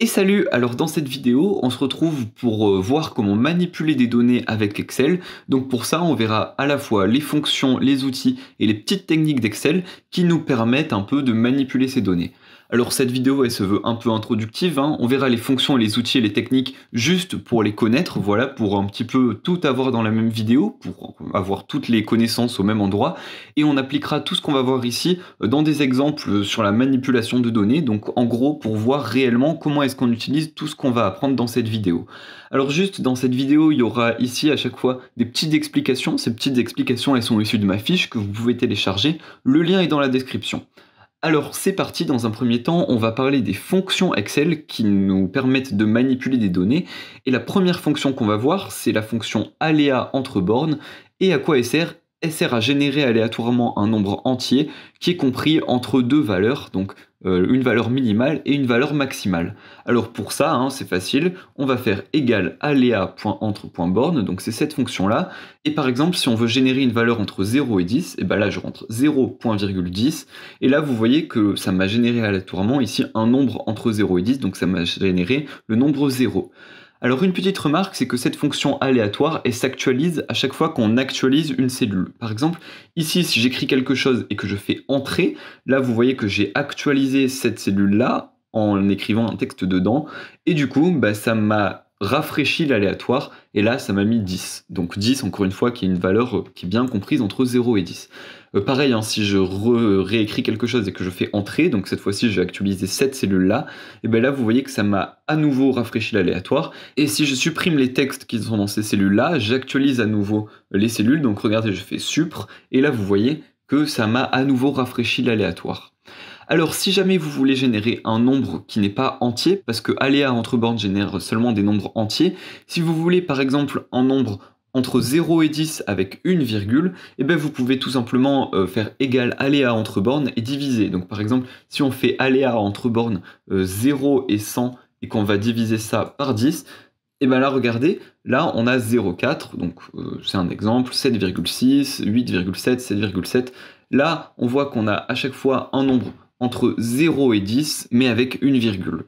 Et salut! Alors dans cette vidéo, on se retrouve pour voir comment manipuler des données avec Excel. Donc pour ça, on verra à la fois les fonctions, les outils et les petites techniques d'Excel qui nous permettent un peu de manipuler ces données. Alors cette vidéo, elle se veut un peu introductive, hein. On verra les fonctions, les outils et les techniques juste pour les connaître, voilà, pour un petit peu tout avoir dans la même vidéo, pour avoir toutes les connaissances au même endroit. Et on appliquera tout ce qu'on va voir ici dans des exemples sur la manipulation de données, donc en gros pour voir réellement comment est-ce qu'on utilise tout ce qu'on va apprendre dans cette vidéo. Alors juste dans cette vidéo, il y aura ici à chaque fois des petites explications. Ces petites explications, elles sont issues de ma fiche que vous pouvez télécharger. Le lien est dans la description. Alors c'est parti, dans un premier temps, on va parler des fonctions Excel qui nous permettent de manipuler des données. Et la première fonction qu'on va voir, c'est la fonction aléa entre bornes. Et à quoi elle sert? Elle sert à générer aléatoirement un nombre entier qui est compris entre deux valeurs, donc une valeur minimale et une valeur maximale. Alors pour ça, hein, c'est facile, on va faire égal aléa.entre.borne, donc c'est cette fonction-là. Et par exemple, si on veut générer une valeur entre 0 et 10, et ben là je rentre 0.10, et là vous voyez que ça m'a généré aléatoirement ici un nombre entre 0 et 10, donc ça m'a généré le nombre 0. Alors une petite remarque, c'est que cette fonction aléatoire, elle s'actualise à chaque fois qu'on actualise une cellule. Par exemple, ici, si j'écris quelque chose et que je fais entrer, là vous voyez que j'ai actualisé cette cellule-là en écrivant un texte dedans, et du coup, ça m'a rafraîchi l'aléatoire, et là ça m'a mis 10. Donc 10, encore une fois, qui est une valeur qui est bien comprise entre 0 et 10. Pareil, hein, si je réécris quelque chose et que je fais entrer, donc cette fois-ci je vais actualiser cette cellule-là, et bien là vous voyez que ça m'a à nouveau rafraîchi l'aléatoire. Et si je supprime les textes qui sont dans ces cellules-là, j'actualise à nouveau les cellules, donc regardez, je fais supr, et là vous voyez que ça m'a à nouveau rafraîchi l'aléatoire. Alors si jamais vous voulez générer un nombre qui n'est pas entier, parce que aléa entre bornes génère seulement des nombres entiers, si vous voulez par exemple un nombre entre 0 et 10 avec une virgule, et bien vous pouvez tout simplement faire égal aléa entre bornes et diviser. Donc par exemple, si on fait aléa entre bornes 0 et 100 et qu'on va diviser ça par 10, et bien là regardez, là on a 0,4, donc c'est un exemple, 7,6, 8,7, 7,7. Là on voit qu'on a à chaque fois un nombre entre 0 et 10, mais avec une virgule.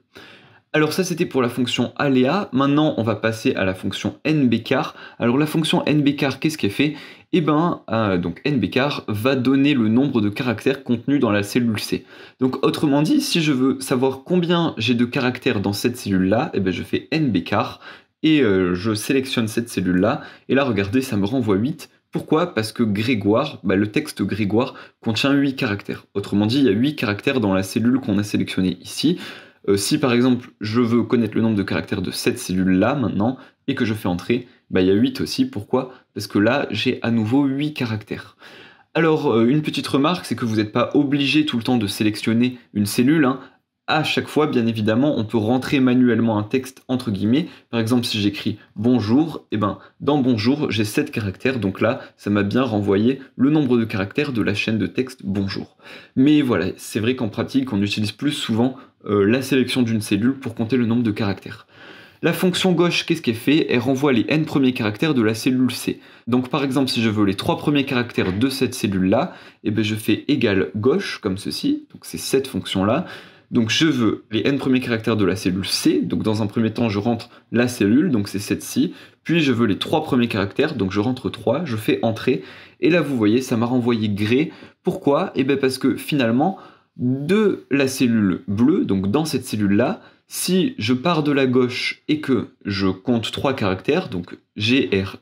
Alors ça c'était pour la fonction aléa. Maintenant on va passer à la fonction nbchar. Alors la fonction nbchar, qu'est-ce qu'elle fait? Eh ben, donc nbchar va donner le nombre de caractères contenus dans la cellule C. Donc autrement dit, si je veux savoir combien j'ai de caractères dans cette cellule-là, eh ben, je fais nbchar et je sélectionne cette cellule-là. Et là regardez, ça me renvoie 8. Pourquoi? Parce que Grégoire, le texte Grégoire contient 8 caractères. Autrement dit, il y a 8 caractères dans la cellule qu'on a sélectionnée ici. Si par exemple je veux connaître le nombre de caractères de cette cellule-là maintenant, et que je fais entrer, il y a 8 aussi. Pourquoi? Parce que là, j'ai à nouveau 8 caractères. Alors, une petite remarque, c'est que vous n'êtes pas obligé tout le temps de sélectionner une cellule, hein. À chaque fois, bien évidemment, on peut rentrer manuellement un texte entre guillemets. Par exemple, si j'écris bonjour, et dans bonjour, j'ai 7 caractères, donc là, ça m'a bien renvoyé le nombre de caractères de la chaîne de texte bonjour. Mais voilà, c'est vrai qu'en pratique, on utilise plus souvent la sélection d'une cellule pour compter le nombre de caractères. La fonction gauche, qu'est-ce qu'elle fait? Elle renvoie les n premiers caractères de la cellule C. Donc par exemple, si je veux les 3 premiers caractères de cette cellule-là, je fais égal gauche, comme ceci, donc c'est cette fonction-là. Donc je veux les n premiers caractères de la cellule C, donc dans un premier temps je rentre la cellule, donc c'est cette-ci, puis je veux les 3 premiers caractères, donc je rentre 3, je fais entrer, et là vous voyez, ça m'a renvoyé gré. Pourquoi? Parce que finalement, de la cellule bleue, donc dans cette cellule-là, si je pars de la gauche et que je compte 3 caractères, donc GRE,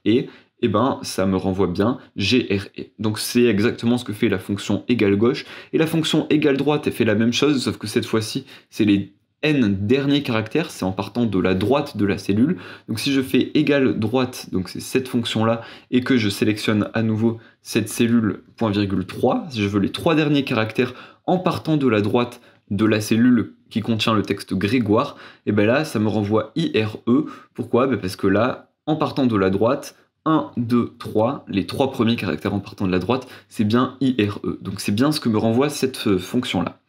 ça me renvoie bien GRE. Donc c'est exactement ce que fait la fonction égale gauche. Et la fonction égale droite, elle fait la même chose, sauf que cette fois-ci, c'est les n derniers caractères, c'est en partant de la droite de la cellule. Donc si je fais égale droite, donc c'est cette fonction-là, et que je sélectionne à nouveau cette cellule point virgule 3, si je veux les 3 derniers caractères en partant de la droite de la cellule qui contient le texte Grégoire, et là, ça me renvoie IRE. Pourquoi? Parce que là, en partant de la droite, 1, 2, 3, les 3 premiers caractères en partant de la droite, c'est bien IRE. Donc c'est bien ce que me renvoie cette fonction-là.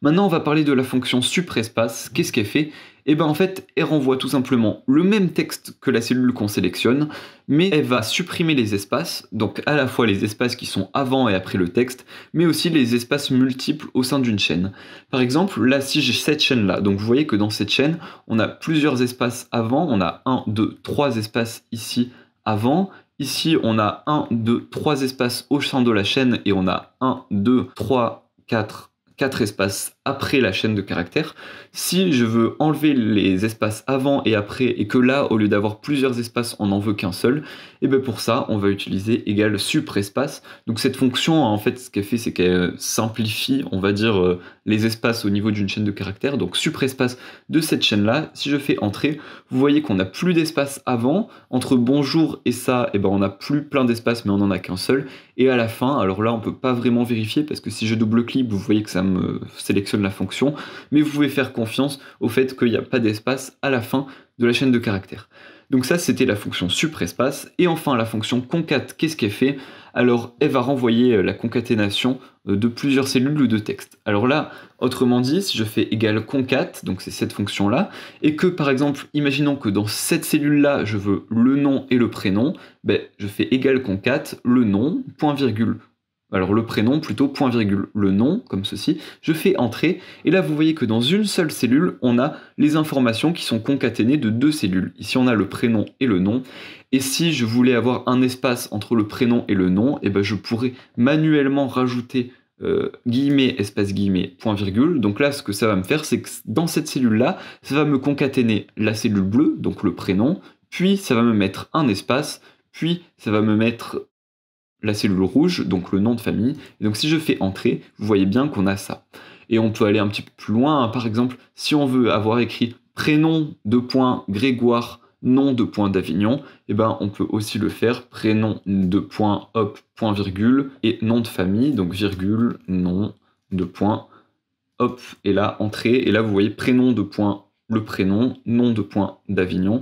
Maintenant, on va parler de la fonction supprespace. Qu'est-ce qu'elle fait? Eh ben en fait, elle renvoie tout simplement le même texte que la cellule qu'on sélectionne, mais elle va supprimer les espaces, donc à la fois les espaces qui sont avant et après le texte, mais aussi les espaces multiples au sein d'une chaîne. Par exemple, là, si j'ai cette chaîne-là, donc vous voyez que dans cette chaîne, on a plusieurs espaces avant, on a 1, 2, 3 espaces ici avant. Ici, on a 1, 2, 3 espaces au sein de la chaîne et on a 1, 2, 3, 4 espaces après la chaîne de caractères. Si je veux enlever les espaces avant et après et que là, au lieu d'avoir plusieurs espaces, on n'en veut qu'un seul, et bien pour ça, on va utiliser égal supprespace. Donc cette fonction, en fait, ce qu'elle fait, c'est qu'elle simplifie, on va dire, les espaces au niveau d'une chaîne de caractères. Donc supprespace de cette chaîne-là, si je fais entrer, vous voyez qu'on n'a plus d'espace avant. Entre bonjour et ça, et ben on n'a plus plein d'espace, mais on n'en a qu'un seul. Et à la fin, alors là, on peut pas vraiment vérifier parce que si je double-clique, vous voyez que ça me sélectionne la fonction, mais vous pouvez faire confiance au fait qu'il n'y a pas d'espace à la fin de la chaîne de caractères. Donc ça, c'était la fonction supprespace. Et enfin, la fonction concat, qu'est-ce qu'elle fait? Alors, elle va renvoyer la concaténation de plusieurs cellules ou de textes. Alors là, autrement dit, si je fais égal concat, donc c'est cette fonction-là, et que par exemple, imaginons que dans cette cellule-là, je veux le nom et le prénom, ben, je fais égal concat, le nom, point virgule. Alors le prénom plutôt, point virgule, le nom, comme ceci, je fais entrer, et là vous voyez que dans une seule cellule, on a les informations qui sont concaténées de deux cellules. Ici on a le prénom et le nom, et si je voulais avoir un espace entre le prénom et le nom, et ben je pourrais manuellement rajouter guillemets, espace guillemets, point virgule. Donc là ce que ça va me faire, c'est que dans cette cellule-là, ça va me concaténer la cellule bleue, donc le prénom, puis ça va me mettre un espace, puis ça va me mettre la cellule rouge, donc le nom de famille. Et donc si je fais entrer, vous voyez bien qu'on a ça. Et on peut aller un petit peu plus loin, hein. Par exemple, si on veut avoir écrit prénom de point Grégoire, nom de point d'Avignon, et ben on peut aussi le faire, prénom de point hop, point virgule, et nom de famille, donc virgule, nom de point hop, et là entrée, et là vous voyez prénom de point le prénom, nom de point d'Avignon.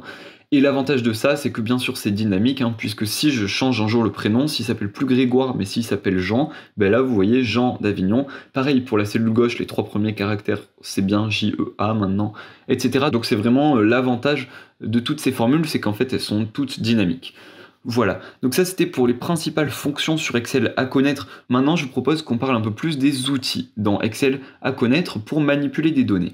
Et l'avantage de ça, c'est que bien sûr c'est dynamique, hein, puisque si je change un jour le prénom, s'il s'appelle plus Grégoire, mais s'il s'appelle Jean, ben là vous voyez Jean d'Avignon. Pareil pour la cellule gauche, les 3 premiers caractères, c'est bien J-E-A maintenant, etc. Donc c'est vraiment l'avantage de toutes ces formules, c'est qu'en fait elles sont toutes dynamiques. Voilà, donc ça c'était pour les principales fonctions sur Excel à connaître. Maintenant je vous propose qu'on parle un peu plus des outils dans Excel à connaître pour manipuler des données.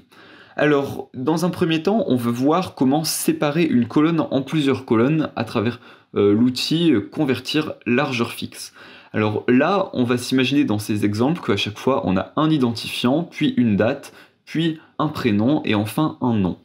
Alors, dans un premier temps, on veut voir comment séparer une colonne en plusieurs colonnes à travers l'outil convertir largeur fixe. Alors là, on va s'imaginer dans ces exemples qu'à chaque fois, on a un identifiant, puis une date, puis un prénom et enfin un nom.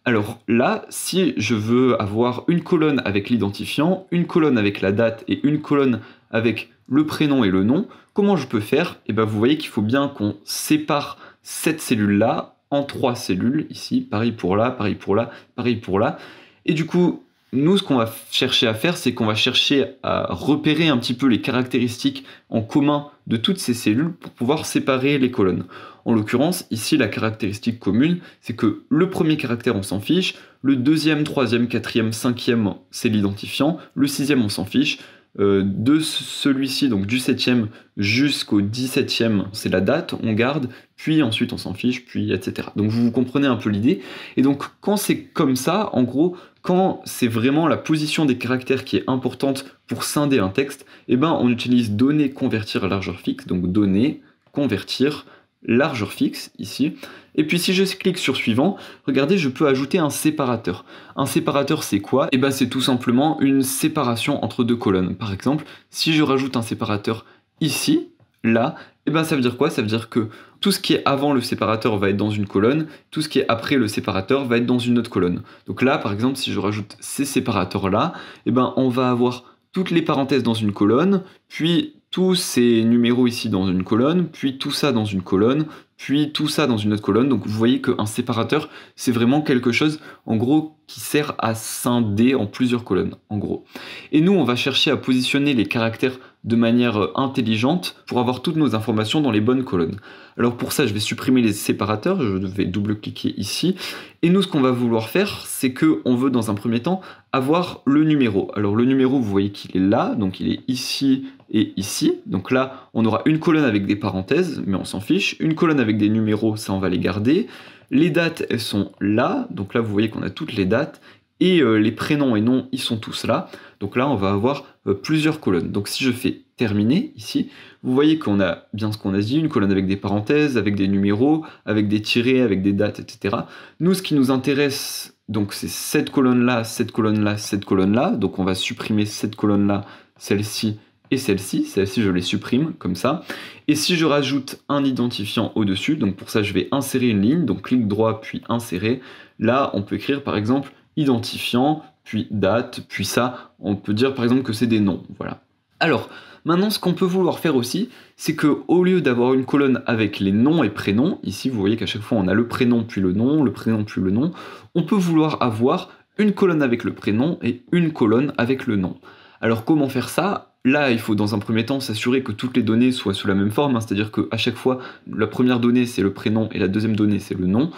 Alors là, si je veux avoir une colonne avec l'identifiant, une colonne avec la date et une colonne avec le prénom et le nom, comment je peux faire? Eh bien, vous voyez qu'il faut bien qu'on sépare cette cellule-là en 3 cellules, ici, pareil pour là, pareil pour là, pareil pour là. Et du coup, nous, ce qu'on va chercher à faire, c'est qu'on va chercher à repérer un petit peu les caractéristiques en commun de toutes ces cellules pour pouvoir séparer les colonnes. En l'occurrence, ici, la caractéristique commune, c'est que le premier caractère, on s'en fiche, le deuxième, troisième, quatrième, cinquième, c'est l'identifiant, le sixième, on s'en fiche, de celui-ci, donc du 7e jusqu'au 17e, c'est la date, on garde, puis ensuite on s'en fiche, puis etc. Donc vous comprenez un peu l'idée. Et donc quand c'est comme ça, en gros, quand c'est vraiment la position des caractères qui est importante pour scinder un texte, eh ben on utilise données convertir largeur fixe, donc données convertir largeur fixe ici. Et puis si je clique sur suivant, regardez, je peux ajouter un séparateur. Un séparateur, c'est quoi? Eh ben c'est tout simplement une séparation entre deux colonnes. Par exemple, si je rajoute un séparateur ici, là, eh ben ça veut dire quoi? Ça veut dire que tout ce qui est avant le séparateur va être dans une colonne, tout ce qui est après le séparateur va être dans une autre colonne. Donc là, par exemple, si je rajoute ces séparateurs-là, eh ben on va avoir toutes les parenthèses dans une colonne, puis tous ces numéros ici dans une colonne, puis tout ça dans une colonne, puis tout ça dans une autre colonne. Donc vous voyez qu'un séparateur, c'est vraiment quelque chose, en gros, qui sert à scinder en plusieurs colonnes, en gros. Et nous, on va chercher à positionner les caractères de manière intelligente pour avoir toutes nos informations dans les bonnes colonnes. Alors pour ça, je vais supprimer les séparateurs, je vais double-cliquer ici. Et nous, ce qu'on va vouloir faire, c'est qu'on veut, dans un premier temps, avoir le numéro. Alors le numéro, vous voyez qu'il est là, donc il est ici et ici. Donc là, on aura une colonne avec des parenthèses, mais on s'en fiche. Une colonne avec des numéros, ça on va les garder. Les dates, elles sont là. Donc là, vous voyez qu'on a toutes les dates. Et les prénoms et noms, ils sont tous là. Donc là, on va avoir plusieurs colonnes. Donc si je fais terminer ici, vous voyez qu'on a bien ce qu'on a dit, une colonne avec des parenthèses, avec des numéros, avec des tirets, avec des dates, etc. Nous, ce qui nous intéresse, donc c'est cette colonne-là, cette colonne-là, cette colonne-là. Donc on va supprimer cette colonne-là, celle-ci et celle-ci. Celle-ci, je les supprime comme ça. Et si je rajoute un identifiant au-dessus, donc pour ça, je vais insérer une ligne. Donc clic droit, puis insérer. Là, on peut écrire par exemple identifiant, puis date, puis ça, on peut dire par exemple que c'est des noms, voilà. Alors, maintenant ce qu'on peut vouloir faire aussi, c'est que au lieu d'avoir une colonne avec les noms et prénoms, ici vous voyez qu'à chaque fois on a le prénom puis le prénom puis le nom, on peut vouloir avoir une colonne avec le prénom et une colonne avec le nom. Alors comment faire ça ? Là, il faut dans un premier temps s'assurer que toutes les données soient sous la même forme, hein, c'est-à-dire qu'à chaque fois, la première donnée c'est le prénom et la deuxième donnée c'est le nom.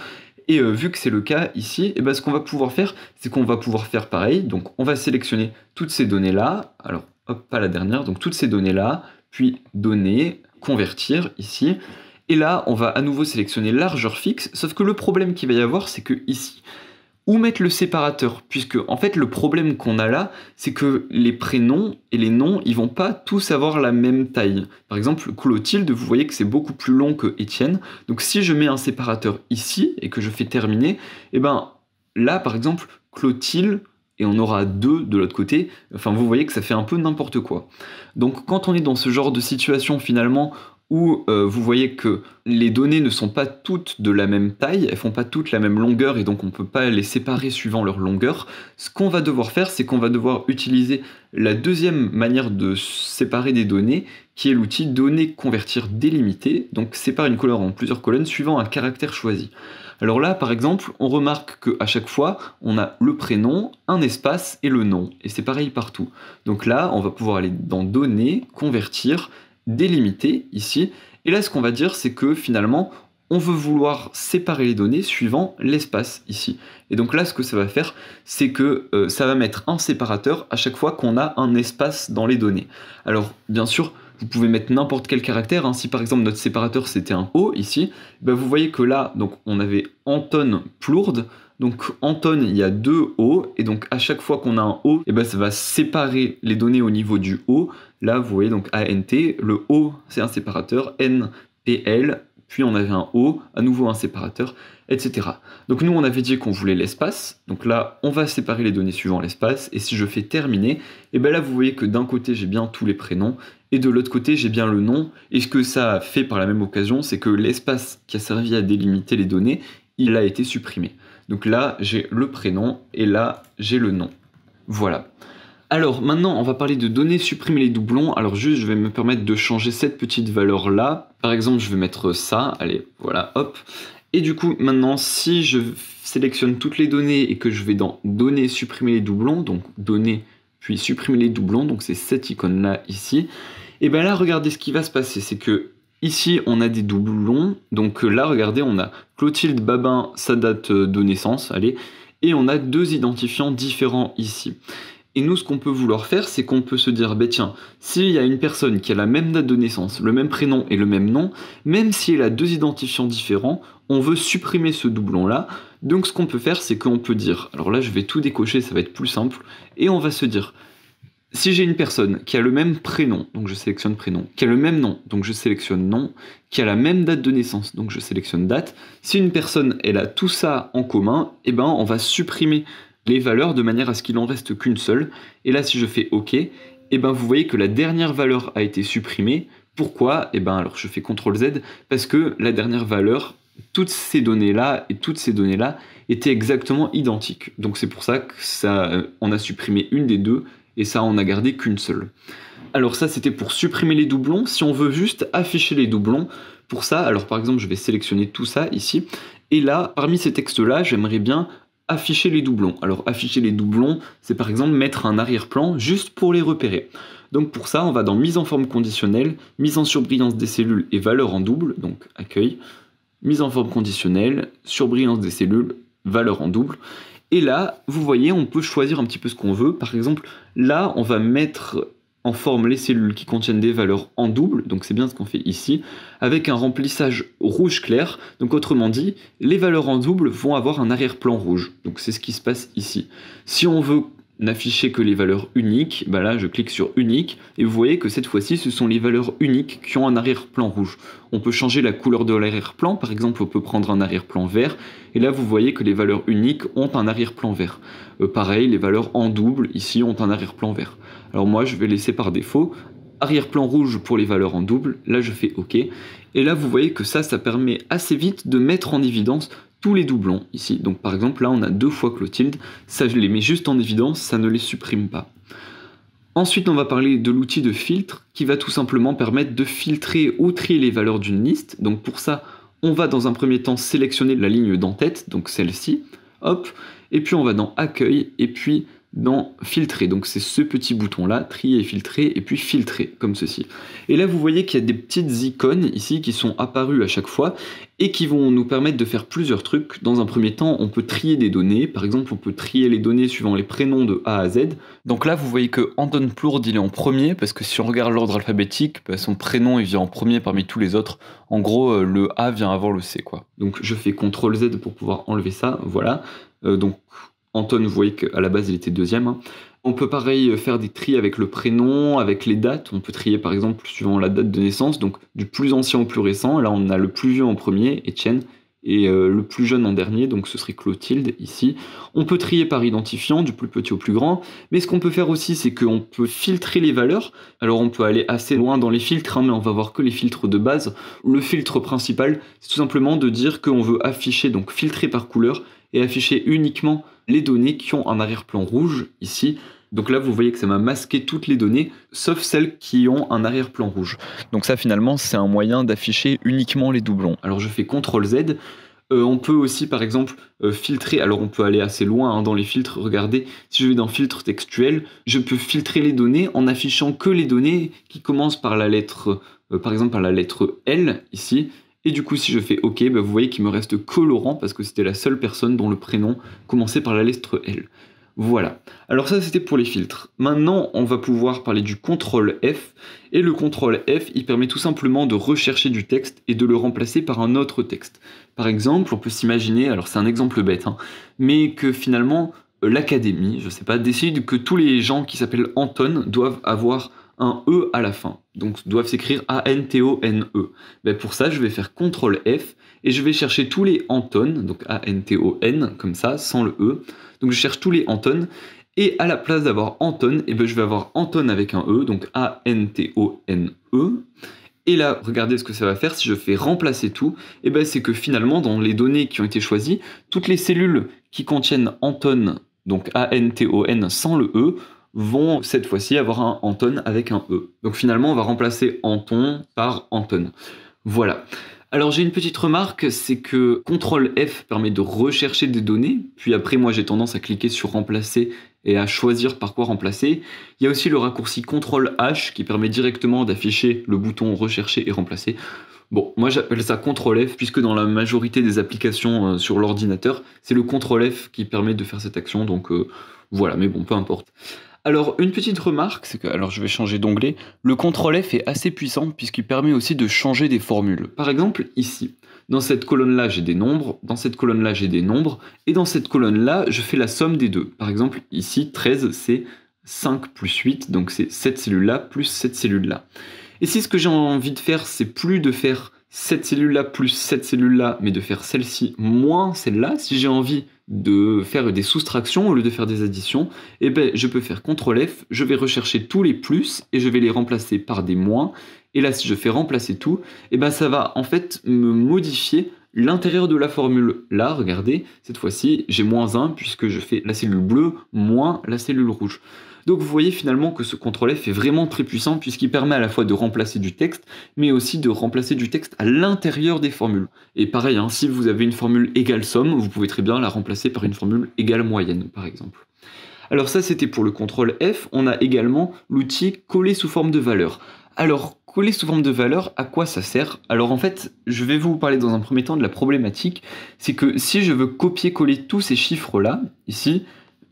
Et vu que c'est le cas ici, et ben ce qu'on va pouvoir faire, c'est qu'on va pouvoir faire pareil. Donc on va sélectionner toutes ces données-là. Alors hop, pas la dernière, donc toutes ces données-là, puis données, convertir ici. Et là, on va à nouveau sélectionner largeur fixe, sauf que le problème qu'il va y avoir, c'est que ici, où mettre le séparateur? Puisque en fait le problème qu'on a là, c'est que les prénoms et les noms, ils vont pas tous avoir la même taille. Par exemple, Clotilde, vous voyez que c'est beaucoup plus long que Étienne. Donc si je mets un séparateur ici et que je fais terminer, et ben là par exemple, Clotilde, et on aura 2 de l'autre côté, enfin vous voyez que ça fait un peu n'importe quoi. Donc quand on est dans ce genre de situation finalement, où vous voyez que les données ne sont pas toutes de la même taille, elles font pas toutes la même longueur et donc on peut pas les séparer suivant leur longueur. Ce qu'on va devoir faire, c'est qu'on va devoir utiliser la deuxième manière de séparer des données, qui est l'outil données convertir délimité, donc sépare une colonne en plusieurs colonnes suivant un caractère choisi. Alors là, par exemple, on remarque qu'à chaque fois, on a le prénom, un espace et le nom, et c'est pareil partout. Donc là, on va pouvoir aller dans données, convertir, délimité ici, et là ce qu'on va dire c'est que finalement on veut vouloir séparer les données suivant l'espace ici. Et donc là ce que ça va faire, c'est que ça va mettre un séparateur à chaque fois qu'on a un espace dans les données. Alors bien sûr, vous pouvez mettre n'importe quel caractère, hein. Si par exemple notre séparateur c'était un O ici, ben vous voyez que là donc on avait Anton Plourde. Donc Anton, il y a 2 O, et donc à chaque fois qu'on a un O, et ben ça va séparer les données au niveau du O. Là, vous voyez donc ANT, le O c'est un séparateur, N, PL, puis on avait un O, à nouveau un séparateur, etc. Donc nous on avait dit qu'on voulait l'espace, donc là on va séparer les données suivant l'espace, et si je fais terminer, et ben là vous voyez que d'un côté j'ai bien tous les prénoms, et de l'autre côté j'ai bien le nom, et ce que ça a fait par la même occasion, c'est que l'espace qui a servi à délimiter les données, il a été supprimé. Donc là, j'ai le prénom et là, j'ai le nom. Voilà. Alors maintenant, on va parler de données supprimer les doublons. Alors juste, je vais me permettre de changer cette petite valeur-là. Par exemple, je vais mettre ça. Allez, voilà, hop. Et du coup, maintenant, si je sélectionne toutes les données et que je vais dans données supprimer les doublons, donc données puis supprimer les doublons, donc c'est cette icône-là ici, et bien là, regardez ce qui va se passer, c'est que ici, on a des doublons, donc là, regardez, on a Clotilde Babin, sa date de naissance, allez, et on a 2 identifiants différents ici. Et nous, ce qu'on peut vouloir faire, c'est qu'on peut se dire, bah tiens, s'il y a une personne qui a la même date de naissance, le même prénom et le même nom, même si elle a 2 identifiants différents, on veut supprimer ce doublon-là. Donc ce qu'on peut faire, c'est qu'on peut dire, alors là, je vais tout décocher, ça va être plus simple, et on va se dire, si j'ai une personne qui a le même prénom, donc je sélectionne prénom, qui a le même nom, donc je sélectionne nom, qui a la même date de naissance, donc je sélectionne date, si une personne, elle a tout ça en commun, eh ben on va supprimer les valeurs de manière à ce qu'il en reste qu'une seule. Et là, si je fais OK, eh ben vous voyez que la dernière valeur a été supprimée. Pourquoi? Eh ben alors je fais CTRL Z, parce que la dernière valeur, toutes ces données-là et toutes ces données-là étaient exactement identiques. Donc c'est pour ça que on a supprimé une des deux, et ça on a gardé qu'une seule. Alors ça c'était pour supprimer les doublons. Si on veut juste afficher les doublons, pour ça, alors par exemple je vais sélectionner tout ça ici, et là, parmi ces textes-là, j'aimerais bien afficher les doublons. Alors afficher les doublons, c'est par exemple mettre un arrière-plan juste pour les repérer. Donc pour ça, on va dans mise en forme conditionnelle, mise en surbrillance des cellules et valeur en double, donc accueil, mise en forme conditionnelle, surbrillance des cellules, valeur en double. Et là, vous voyez, on peut choisir un petit peu ce qu'on veut. Par exemple, là, on va mettre en forme les cellules qui contiennent des valeurs en double, donc c'est bien ce qu'on fait ici, avec un remplissage rouge clair, donc autrement dit, les valeurs en double vont avoir un arrière-plan rouge, donc c'est ce qui se passe ici. Si on veut n'afficher que les valeurs uniques, bah là je clique sur unique, et vous voyez que cette fois-ci ce sont les valeurs uniques qui ont un arrière-plan rouge. On peut changer la couleur de l'arrière-plan, par exemple on peut prendre un arrière-plan vert, et là vous voyez que les valeurs uniques ont un arrière-plan vert. Pareil, les valeurs en double ici ont un arrière-plan vert. Alors moi je vais laisser par défaut arrière-plan rouge pour les valeurs en double, là je fais OK, et là vous voyez que ça permet assez vite de mettre en évidence tous les doublons ici. Donc par exemple là on a 2 fois Clotilde, ça je les mets juste en évidence, ça ne les supprime pas. Ensuite on va parler de l'outil de filtre qui va tout simplement permettre de filtrer ou trier les valeurs d'une liste. Donc pour ça on va dans un premier temps sélectionner la ligne d'en-tête, donc celle-ci, hop, et puis on va dans accueil et puis dans filtrer, donc c'est ce petit bouton là, trier et filtrer, et puis filtrer, comme ceci. Et là vous voyez qu'il y a des petites icônes ici qui sont apparues à chaque fois, et qui vont nous permettre de faire plusieurs trucs. Dans un premier temps, on peut trier des données, par exemple on peut trier les données suivant les prénoms de A à Z. Donc là vous voyez que Anton Plourde il est en premier, parce que si on regarde l'ordre alphabétique, bah, son prénom il vient en premier parmi tous les autres. En gros le A vient avant le C quoi. Donc je fais CTRL Z pour pouvoir enlever ça, voilà. Donc Anton, vous voyez qu'à la base il était deuxième. On peut pareil faire des tris avec le prénom, avec les dates. On peut trier par exemple suivant la date de naissance, donc du plus ancien au plus récent. Là on a le plus vieux en premier, Étienne, et le plus jeune en dernier, donc ce serait Clotilde ici. On peut trier par identifiant, du plus petit au plus grand. Mais ce qu'on peut faire aussi, c'est qu'on peut filtrer les valeurs. Alors on peut aller assez loin dans les filtres, mais on va voir que les filtres de base. Le filtre principal, c'est tout simplement de dire qu'on veut afficher, donc filtrer par couleur, et afficher uniquement les données qui ont un arrière-plan rouge ici. Donc là vous voyez que ça m'a masqué toutes les données sauf celles qui ont un arrière-plan rouge. Donc ça finalement c'est un moyen d'afficher uniquement les doublons. Alors je fais CTRL Z. On peut aussi par exemple filtrer, alors on peut aller assez loin dans les filtres, regardez, si je vais dans filtre textuel, je peux filtrer les données en affichant que les données qui commencent par la lettre, par exemple par la lettre L ici. Et du coup, si je fais OK, bah vous voyez qu'il me reste que Laurent parce que c'était la seule personne dont le prénom commençait par la lettre L. Voilà. Alors ça, c'était pour les filtres. Maintenant, on va pouvoir parler du CTRL F. Et le CTRL F, il permet tout simplement de rechercher du texte et de le remplacer par un autre texte. Par exemple, on peut s'imaginer, alors c'est un exemple bête, hein, mais que finalement, l'académie, je sais pas, décide que tous les gens qui s'appellent Anton doivent avoir un E à la fin, donc doivent s'écrire A-N-T-O-N-E. Ben pour ça, je vais faire CTRL F et je vais chercher tous les Anton, donc A-N-T-O-N, comme ça, sans le E. Donc je cherche tous les Anton, et à la place d'avoir Anton, et ben je vais avoir Anton avec un E, donc A-N-T-O-N-E. Et là, regardez ce que ça va faire si je fais remplacer tout, et ben c'est que finalement, dans les données qui ont été choisies, toutes les cellules qui contiennent Anton, donc A-N-T-O-N sans le E, vont cette fois-ci avoir un Anton avec un E. Donc finalement, on va remplacer Anton par Anton. Voilà. Alors j'ai une petite remarque, c'est que CTRL F permet de rechercher des données, puis après moi j'ai tendance à cliquer sur remplacer et à choisir par quoi remplacer. Il y a aussi le raccourci CTRL H qui permet directement d'afficher le bouton rechercher et remplacer. Bon, moi j'appelle ça CTRL F puisque dans la majorité des applications sur l'ordinateur, c'est le CTRL F qui permet de faire cette action, donc voilà, mais bon, peu importe. Alors, une petite remarque, c'est que, alors je vais changer d'onglet, le CTRL F est assez puissant puisqu'il permet aussi de changer des formules. Par exemple, ici, dans cette colonne-là, j'ai des nombres, dans cette colonne-là, j'ai des nombres, et dans cette colonne-là, je fais la somme des deux. Par exemple, ici, 13, c'est 5 plus 8, donc c'est cette cellule-là plus cette cellule-là. Et si ce que j'ai envie de faire, c'est plus de faire cette cellule-là plus cette cellule-là, mais de faire celle-ci moins celle-là, si j'ai envie de faire des soustractions au lieu de faire des additions, et ben je peux faire CTRL F, je vais rechercher tous les plus et je vais les remplacer par des moins, et là si je fais remplacer tout, et ben ça va en fait me modifier l'intérieur de la formule. Là, regardez, cette fois-ci, j'ai moins 1 puisque je fais la cellule bleue moins la cellule rouge. Donc vous voyez finalement que ce CTRL F est vraiment très puissant puisqu'il permet à la fois de remplacer du texte, mais aussi de remplacer du texte à l'intérieur des formules. Et pareil, hein, si vous avez une formule égale somme, vous pouvez très bien la remplacer par une formule égale moyenne, par exemple. Alors ça, c'était pour le CTRL F. On a également l'outil coller sous forme de valeur. Alors, coller sous forme de valeur, à quoi ça sert? Alors en fait, je vais vous parler dans un premier temps de la problématique, c'est que si je veux copier-coller tous ces chiffres-là, ici,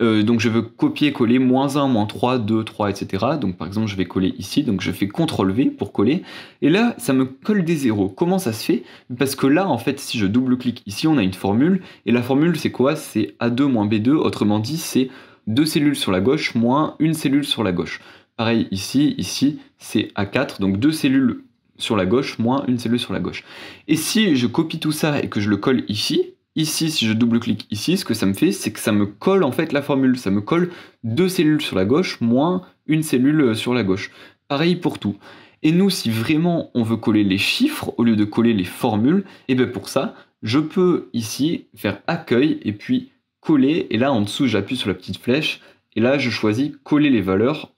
Donc je veux copier-coller -1, -3, 2, 3, etc. Donc par exemple, je vais coller ici, donc je fais CTRL-V pour coller, et là, ça me colle des zéros. Comment ça se fait? Parce que là, en fait, si je double-clique ici, on a une formule, et la formule, c'est quoi? C'est A2 moins B2, autrement dit, c'est 2 cellules sur la gauche moins une cellule sur la gauche. Pareil ici, c'est A4, donc 2 cellules sur la gauche moins une cellule sur la gauche. Et si je copie tout ça et que je le colle ici, si je double-clique ici, ce que ça me fait, c'est que ça me colle en fait la formule. Ça me colle 2 cellules sur la gauche moins une cellule sur la gauche. Pareil pour tout. Et nous, si vraiment on veut coller les chiffres au lieu de coller les formules, et bien pour ça, je peux ici faire accueil et puis coller. Et là, en dessous, j'appuie sur la petite flèche. Et là, je choisis coller les valeurs,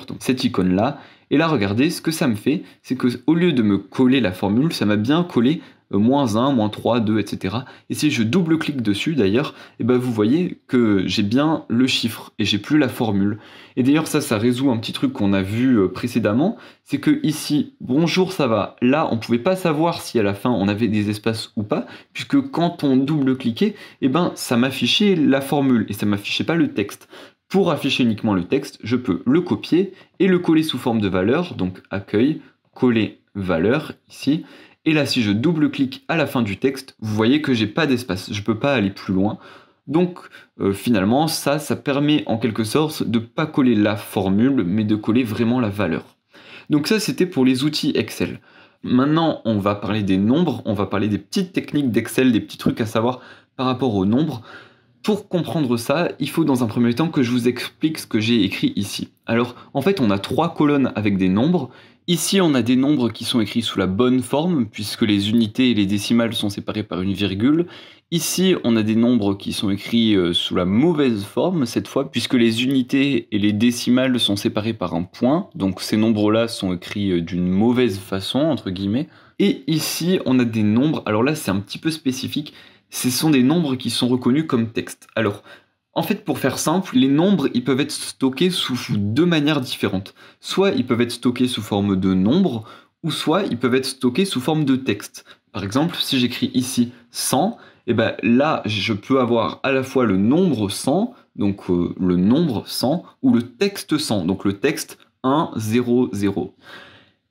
donc cette icône-là. Et là, regardez, ce que ça me fait, c'est qu'au lieu de me coller la formule, ça m'a bien collé -1, -3, 2, etc. Et si je double-clique dessus d'ailleurs, et ben vous voyez que j'ai bien le chiffre et j'ai plus la formule. Et d'ailleurs ça résout un petit truc qu'on a vu précédemment, c'est que ici, bonjour ça va, là on pouvait pas savoir si à la fin on avait des espaces ou pas, puisque quand on double-cliquait, et ben ça m'affichait la formule et ça m'affichait pas le texte. Pour afficher uniquement le texte, je peux le copier et le coller sous forme de valeur, donc accueil, coller valeur ici. Et là, si je double-clique à la fin du texte, vous voyez que j'ai pas d'espace, je ne peux pas aller plus loin. Donc finalement, ça permet en quelque sorte de ne pas coller la formule, mais de coller vraiment la valeur. Donc ça, c'était pour les outils Excel. Maintenant, on va parler des nombres, on va parler des petites techniques d'Excel, des petits trucs à savoir par rapport aux nombres. Pour comprendre ça, il faut dans un premier temps que je vous explique ce que j'ai écrit ici. Alors, en fait, on a 3 colonnes avec des nombres. Ici, on a des nombres qui sont écrits sous la bonne forme, puisque les unités et les décimales sont séparées par une virgule. Ici, on a des nombres qui sont écrits sous la mauvaise forme, cette fois, puisque les unités et les décimales sont séparées par un point. Donc ces nombres-là sont écrits d'une mauvaise façon, entre guillemets. Et ici, on a des nombres, alors là, c'est un petit peu spécifique, ce sont des nombres qui sont reconnus comme texte. Alors, en fait, pour faire simple, les nombres, ils peuvent être stockés sous 2 manières différentes. Soit ils peuvent être stockés sous forme de nombres, ou soit ils peuvent être stockés sous forme de texte. Par exemple, si j'écris ici 100, et ben là, je peux avoir à la fois le nombre 100, donc le nombre 100, ou le texte 100, donc le texte 1, 0, 0.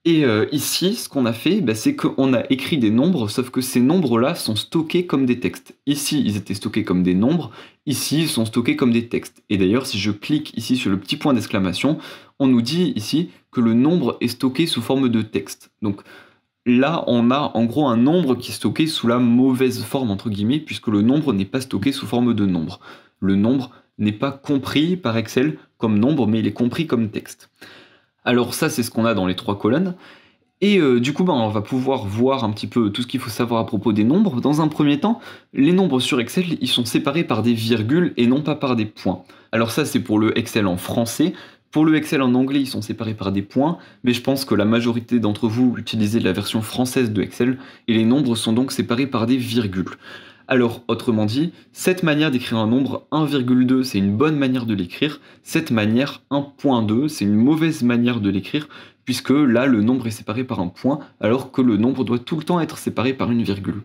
Et ici, ce qu'on a fait, c'est qu'on a écrit des nombres, sauf que ces nombres-là sont stockés comme des textes. Ici, ils étaient stockés comme des nombres, ici, ils sont stockés comme des textes. Et d'ailleurs, si je clique ici sur le petit point d'exclamation, on nous dit ici que le nombre est stocké sous forme de texte. Donc là, on a en gros un nombre qui est stocké sous la mauvaise forme, entre guillemets, puisque le nombre n'est pas stocké sous forme de nombre. Le nombre n'est pas compris par Excel comme nombre, mais il est compris comme texte. Alors ça, c'est ce qu'on a dans les 3 colonnes. Et du coup, on va pouvoir voir un petit peu tout ce qu'il faut savoir à propos des nombres. Dans un premier temps, les nombres sur Excel, ils sont séparés par des virgules et non pas par des points. Alors ça, c'est pour le Excel en français. Pour le Excel en anglais, ils sont séparés par des points, mais je pense que la majorité d'entre vous utilisez la version française de Excel, et les nombres sont donc séparés par des virgules. Alors, autrement dit, cette manière d'écrire un nombre 1,2, c'est une bonne manière de l'écrire. Cette manière 1.2, c'est une mauvaise manière de l'écrire, puisque là, le nombre est séparé par un point, alors que le nombre doit tout le temps être séparé par une virgule.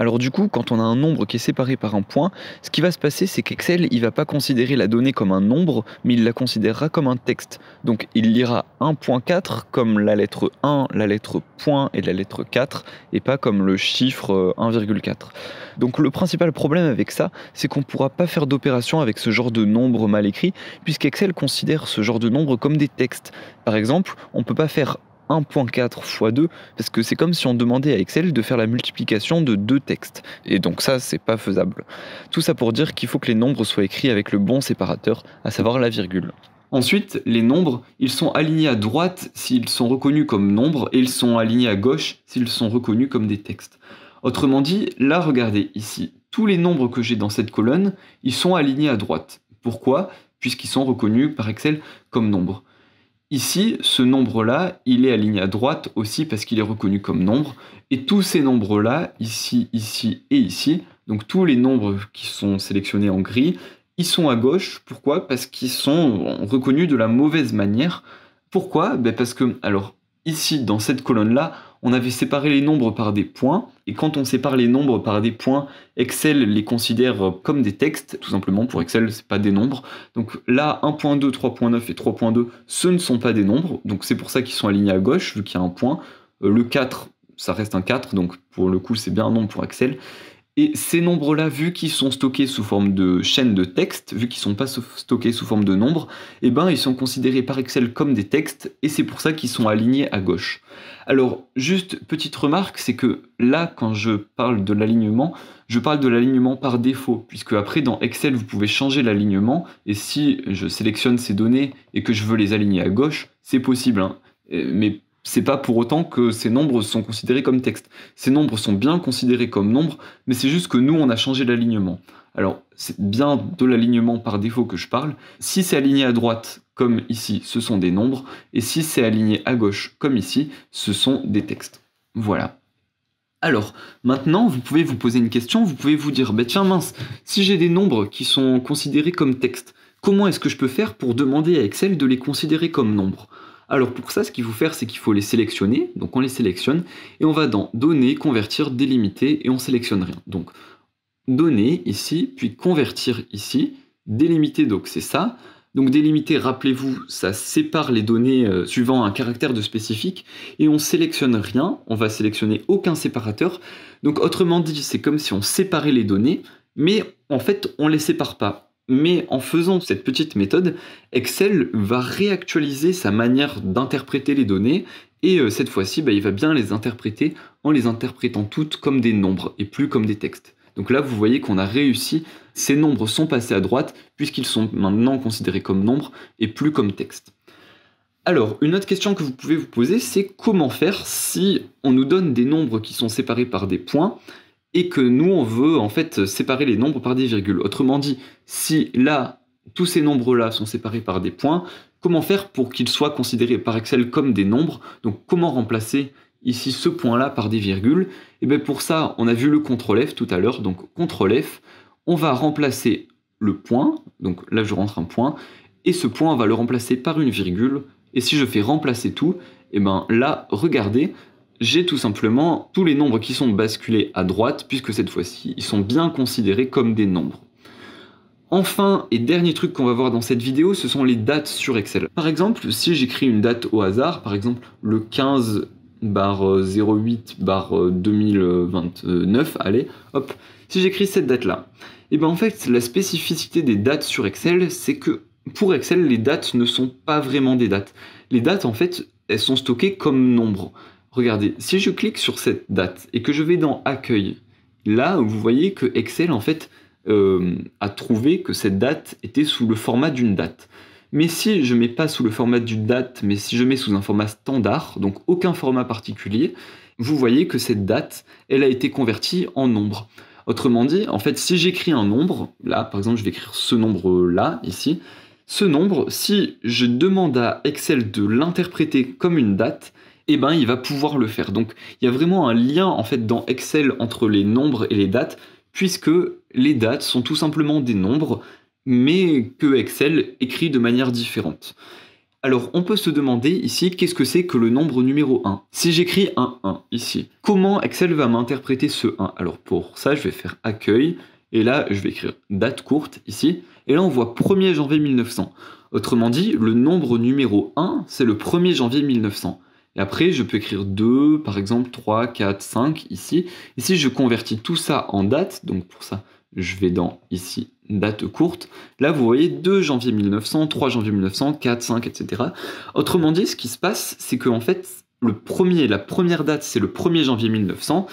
Alors du coup, quand on a un nombre qui est séparé par un point, ce qui va se passer, c'est qu'Excel, il va pas considérer la donnée comme un nombre, mais il la considérera comme un texte. Donc il lira 1.4 comme la lettre 1, la lettre point et la lettre 4, et pas comme le chiffre 1,4. Donc le principal problème avec ça, c'est qu'on ne pourra pas faire d'opération avec ce genre de nombre mal écrit, puisqu'Excel considère ce genre de nombre comme des textes. Par exemple, on ne peut pas faire 1.4 x 2, parce que c'est comme si on demandait à Excel de faire la multiplication de 2 textes. Et donc ça, c'est pas faisable. Tout ça pour dire qu'il faut que les nombres soient écrits avec le bon séparateur, à savoir la virgule. Ensuite, les nombres, ils sont alignés à droite s'ils sont reconnus comme nombres, et ils sont alignés à gauche s'ils sont reconnus comme des textes. Autrement dit, là, regardez ici, tous les nombres que j'ai dans cette colonne, ils sont alignés à droite. Pourquoi? Puisqu'ils sont reconnus par Excel comme nombres. Ici, ce nombre-là, il est aligné à droite aussi parce qu'il est reconnu comme nombre. Et tous ces nombres-là, ici, ici et ici, donc tous les nombres qui sont sélectionnés en gris, ils sont à gauche. Pourquoi? Parce qu'ils sont reconnus de la mauvaise manière. Pourquoi? Parce que, alors, ici, dans cette colonne-là, on avait séparé les nombres par des points, et quand on sépare les nombres par des points, Excel les considère comme des textes, tout simplement, pour Excel, c'est pas des nombres. Donc là, 1.2, 3.9 et 3.2, ce ne sont pas des nombres, donc c'est pour ça qu'ils sont alignés à gauche, vu qu'il y a un point. Le 4, ça reste un 4, donc pour le coup, c'est bien un nombre pour Excel. Et ces nombres-là, vu qu'ils sont stockés sous forme de chaîne de texte, vu qu'ils ne sont pas stockés sous forme de nombres, eh ben, ils sont considérés par Excel comme des textes, et c'est pour ça qu'ils sont alignés à gauche. Alors, juste petite remarque, c'est que là, quand je parle de l'alignement, je parle de l'alignement par défaut, puisque après, dans Excel, vous pouvez changer l'alignement, et si je sélectionne ces données et que je veux les aligner à gauche, c'est possible, hein. Mais c'est pas pour autant que ces nombres sont considérés comme texte. Ces nombres sont bien considérés comme nombres, mais c'est juste que nous, on a changé l'alignement. Alors, c'est bien de l'alignement par défaut que je parle. Si c'est aligné à droite, comme ici, ce sont des nombres, et si c'est aligné à gauche, comme ici, ce sont des textes. Voilà. Alors, maintenant, vous pouvez vous poser une question, vous pouvez vous dire, bah tiens mince, si j'ai des nombres qui sont considérés comme textes, comment est-ce que je peux faire pour demander à Excel de les considérer comme nombres ? Alors pour ça, ce qu'il faut faire, c'est qu'il faut les sélectionner, donc on les sélectionne, et on va dans Données, Convertir, Délimiter, et on sélectionne rien. Donc Données ici, puis Convertir ici, Délimiter, donc c'est ça. Donc délimiter, rappelez-vous, ça sépare les données suivant un caractère de spécifique, et on sélectionne rien, on va sélectionner aucun séparateur. Donc autrement dit, c'est comme si on séparait les données, mais en fait on les sépare pas. Mais en faisant cette petite méthode, Excel va réactualiser sa manière d'interpréter les données, et cette fois-ci, il va bien les interpréter en les interprétant toutes comme des nombres, et plus comme des textes. Donc là, vous voyez qu'on a réussi, ces nombres sont passés à droite, puisqu'ils sont maintenant considérés comme nombres, et plus comme textes. Alors, une autre question que vous pouvez vous poser, c'est comment faire si on nous donne des nombres qui sont séparés par des points, et que nous, on veut en fait séparer les nombres par des virgules. Autrement dit, si là, tous ces nombres-là sont séparés par des points, comment faire pour qu'ils soient considérés par Excel comme des nombres? Donc comment remplacer ici ce point-là par des virgules? Et bien pour ça, on a vu le CTRL F tout à l'heure, donc CTRL F, on va remplacer le point, donc là je rentre un point, et ce point on va le remplacer par une virgule, et si je fais remplacer tout, et bien là, regardez, j'ai tout simplement tous les nombres qui sont basculés à droite, puisque cette fois-ci, ils sont bien considérés comme des nombres. Enfin, et dernier truc qu'on va voir dans cette vidéo, ce sont les dates sur Excel. Par exemple, si j'écris une date au hasard, par exemple le 15/08/2029, allez, hop, si j'écris cette date-là, et bien en fait, la spécificité des dates sur Excel, c'est que pour Excel, les dates ne sont pas vraiment des dates. Les dates, en fait, elles sont stockées comme nombres. Regardez, si je clique sur cette date et que je vais dans Accueil, là, vous voyez que Excel, en fait, a trouvé que cette date était sous le format d'une date. Mais si je ne mets pas sous le format d'une date, mais si je mets sous un format standard, donc aucun format particulier, vous voyez que cette date, elle a été convertie en nombre. Autrement dit, en fait, si j'écris un nombre, là, par exemple, je vais écrire ce nombre-là, ici, ce nombre, si je demande à Excel de l'interpréter comme une date, eh ben, il va pouvoir le faire. Donc, il y a vraiment un lien, en fait, dans Excel entre les nombres et les dates, puisque les dates sont tout simplement des nombres, mais que Excel écrit de manière différente. Alors, on peut se demander ici, qu'est-ce que c'est que le nombre numéro 1? Si j'écris un 1 ici, comment Excel va m'interpréter ce 1? Alors, pour ça, je vais faire Accueil, et là, je vais écrire date courte ici, et là, on voit 1er janvier 1900. Autrement dit, le nombre numéro 1, c'est le 1er janvier 1900. Et après, je peux écrire 2, par exemple, 3, 4, 5, ici. Et si je convertis tout ça en date, donc pour ça, je vais dans, ici, date courte. Là, vous voyez 2 janvier 1900, 3 janvier 1900, 4, 5, etc. Autrement dit, ce qui se passe, c'est qu'en fait, la première date, c'est le 1er janvier 1900.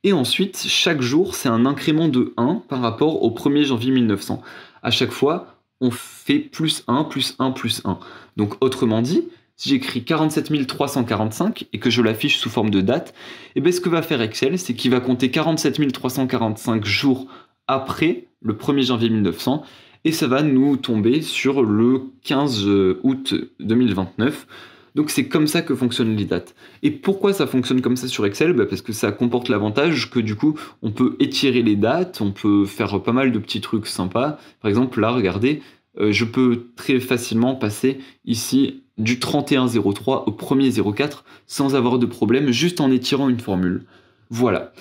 Et ensuite, chaque jour, c'est un incrément de 1 par rapport au 1er janvier 1900. À chaque fois, on fait plus 1, plus 1, plus 1. Donc, autrement dit, si j'écris 47 345 et que je l'affiche sous forme de date, et bien ce que va faire Excel, c'est qu'il va compter 47 345 jours après le 1er janvier 1900, et ça va nous tomber sur le 15 août 2029. Donc c'est comme ça que fonctionnent les dates. Et pourquoi ça fonctionne comme ça sur Excel? Parce que ça comporte l'avantage que du coup, on peut étirer les dates, on peut faire pas mal de petits trucs sympas. Par exemple, là, regardez, je peux très facilement passer ici du 3103 au 1er04 sans avoir de problème, juste en étirant une formule. Voilà.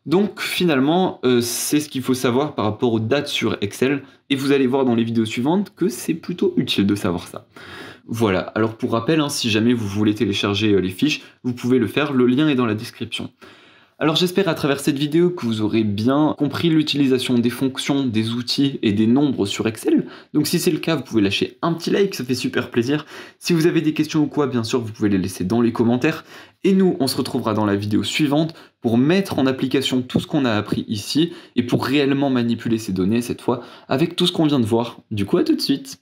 Donc finalement, c'est ce qu'il faut savoir par rapport aux dates sur Excel, et vous allez voir dans les vidéos suivantes que c'est plutôt utile de savoir ça. Voilà, alors pour rappel, hein, si jamais vous voulez télécharger les fiches, vous pouvez le faire, le lien est dans la description. Alors j'espère à travers cette vidéo que vous aurez bien compris l'utilisation des fonctions, des outils et des nombres sur Excel. Donc si c'est le cas, vous pouvez lâcher un petit like, ça fait super plaisir. Si vous avez des questions ou quoi, bien sûr, vous pouvez les laisser dans les commentaires. Et nous, on se retrouvera dans la vidéo suivante pour mettre en application tout ce qu'on a appris ici et pour réellement manipuler ces données cette fois avec tout ce qu'on vient de voir. Du coup, à tout de suite.